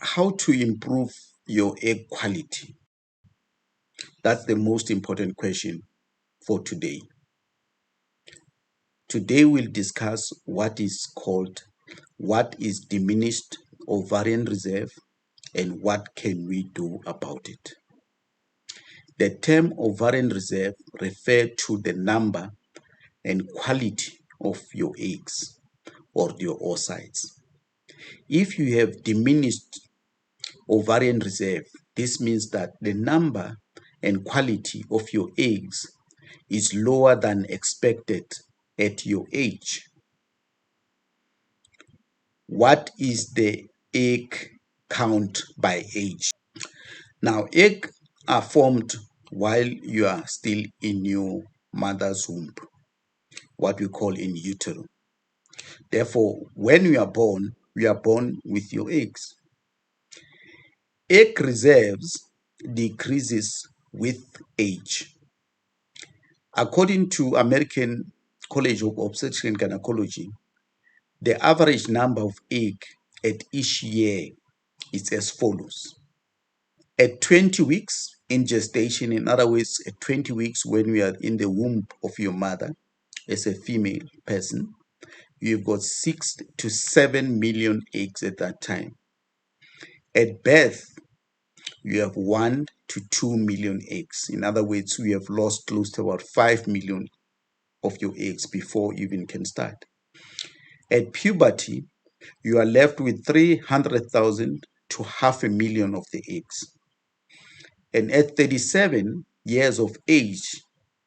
how to improve your egg quality? That's the most important question for today. Today we'll discuss what is diminished ovarian reserve and what can we do about it. The term ovarian reserve refers to the number and quality of your eggs or your oocytes. If you have diminished ovarian reserve, this means that the number and quality of your eggs is lower than expected at your age. What is the egg count by age? Now, eggs are formed while you are still in your mother's womb, what we call in utero. Therefore, when we are born with your eggs. Egg reserves decreases with age. According to American College of Obstetrics and Gynecology, the average number of eggs at each year is as follows. At 20 weeks in gestation, in other words, at 20 weeks when we are in the womb of your mother as a female person, you've got 6 to 7 million eggs at that time. At birth, you have 1 to 2 million eggs. In other words, we have lost close to about 5 million of your eggs before you even can start. At puberty, you are left with 300,000 to 500,000 of the eggs. And at 37 years of age,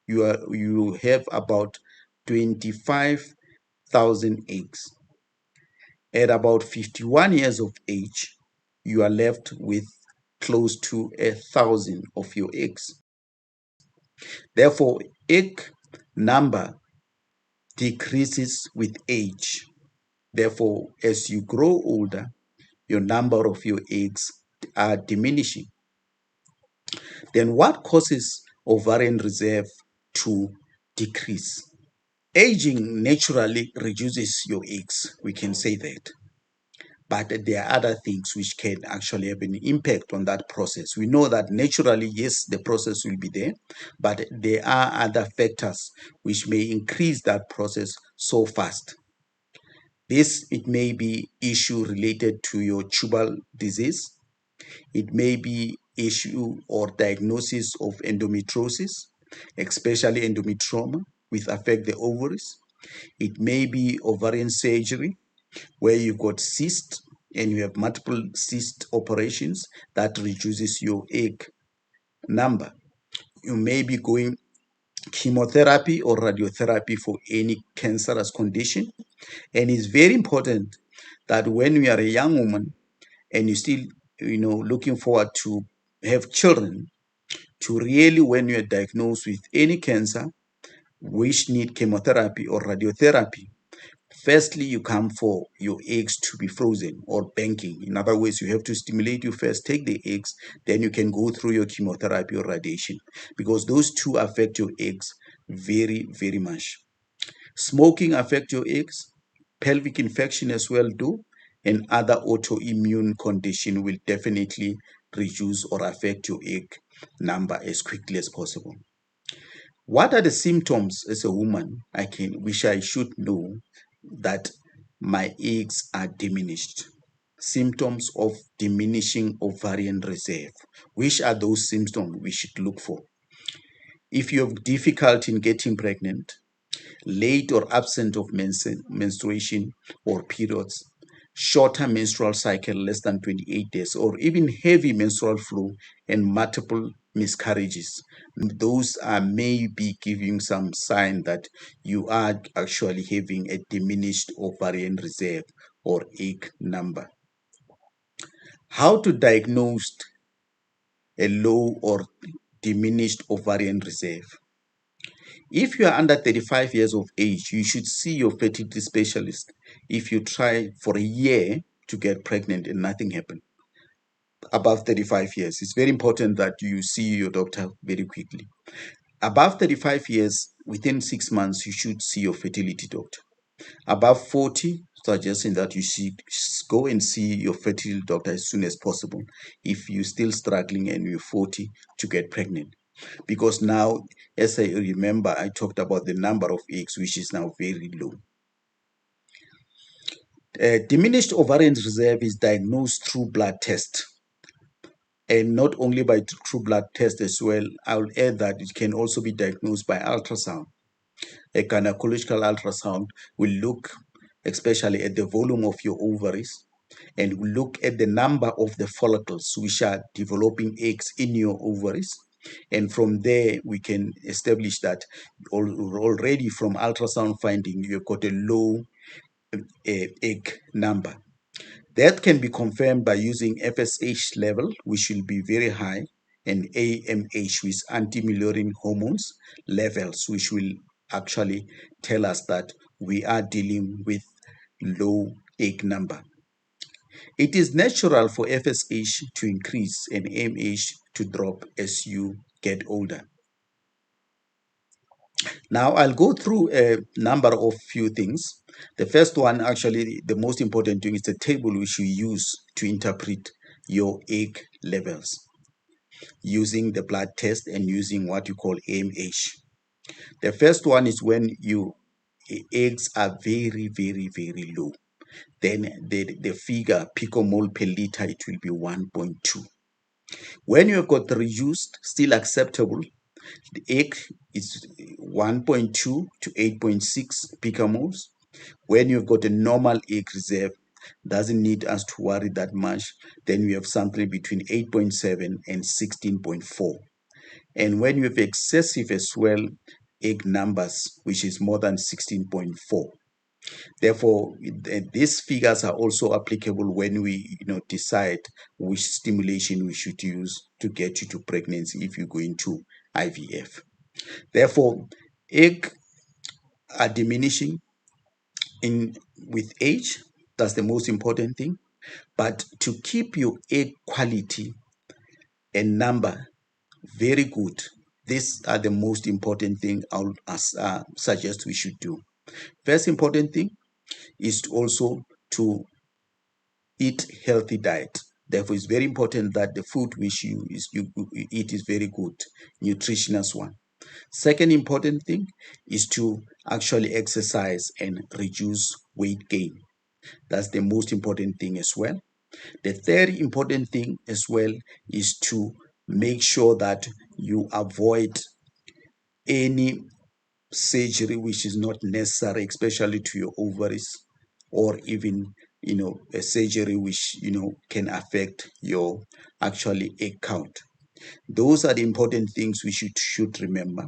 you have about 25,000 eggs. At about 51 years of age, you are left with close to 1,000 of your eggs. Therefore, egg number decreases with age. Therefore, as you grow older, your number of your eggs are diminishing. Then what causes ovarian reserve to decrease? Aging naturally reduces your eggs, we can say that. But there are other things which can actually have an impact on that process. We know that naturally, yes, the process will be there, but there are other factors which may increase that process so fast. It may be issue related to your tubal disease. It may be issue or diagnosis of endometriosis, especially endometrioma, which affect the ovaries. It may be ovarian surgery, where you've got cyst and you have multiple cyst operations that reduces your egg number. You may be going chemotherapy or radiotherapy for any cancerous condition. And it's very important that when you are a young woman and you still, looking forward to have children, to really, when you are diagnosed with any cancer, which need chemotherapy or radiotherapy, firstly, you come for your eggs to be frozen or banking. In other words, you have to stimulate you first, take the eggs, then you can go through your chemotherapy or radiation, because those two affect your eggs very, very much. Smoking affects your eggs, pelvic infection as well do, and other autoimmune condition will definitely reduce or affect your egg number as quickly as possible. What are the symptoms as a woman which I should know that my eggs are diminished? Symptoms of diminishing ovarian reserve. Which are those symptoms we should look for? If you have difficulty in getting pregnant, late or absent of menstruation or periods, shorter menstrual cycle less than 28 days, or even heavy menstrual flow and multiple miscarriages, those may be giving some sign that you are actually having a diminished ovarian reserve or egg number. How to diagnose a low or diminished ovarian reserve? If you are under 35 years of age, you should see your fertility specialist if you try for a year to get pregnant and nothing happened. Above 35 years, it's very important that you see your doctor very quickly. Above 35 years, within 6 months, you should see your fertility doctor. Above 40, suggesting that you should go and see your fertility doctor as soon as possible if you're still struggling and you're 40 to get pregnant. Because now, as I remember, I talked about the number of eggs, which is now very low. Diminished ovarian reserve is diagnosed through blood test, and not only by through blood test as well. I'll add that it can also be diagnosed by ultrasound. A gynecological ultrasound will look especially at the volume of your ovaries, and will look at the number of the follicles which are developing eggs in your ovaries. And from there, we can establish that already from ultrasound finding, you've got a low egg number. That can be confirmed by using FSH level, which will be very high, and AMH, with anti-Mullerian hormones levels, which will actually tell us that we are dealing with low egg number. It is natural for FSH to increase and AMH to drop as you get older. Now I'll go through a number of few things. The first one, actually, the most important thing, is the table which you use to interpret your egg levels, using the blood test and using what you call AMH. The first one is when your eggs are very, very, very low. Then the figure picomole per liter, it will be 1.2. When you have got reduced, still acceptable, the egg is 1.2 to 8.6 picomoles. When you've got a normal egg reserve, doesn't need us to worry that much. Then we have something between 8.7 and 16.4. And when you have excessive as well egg numbers, which is more than 16.4. Therefore, these figures are also applicable when we decide which stimulation we should use to get you to pregnancy if you go into IVF. Therefore, egg are diminishing with age. That's the most important thing. But to keep your egg quality and number very good, these are the most important thing I'll suggest we should do. First important thing is also to eat healthy diet. Therefore, it's very important that the food which you eat is very good, nutritious one. Second important thing is to actually exercise and reduce weight gain. That's the most important thing as well. The third important thing as well is to make sure that you avoid any surgery which is not necessary, especially to your ovaries, or even a surgery which can affect your actually egg count. Those are the important things we should remember.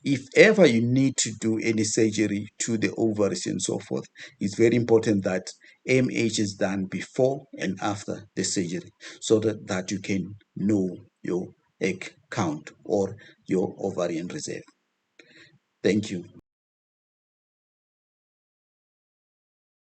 If ever you need to do any surgery to the ovaries and so forth, it's very important that AMH is done before and after the surgery, so that you can know your egg count or your ovarian reserve. Thank you.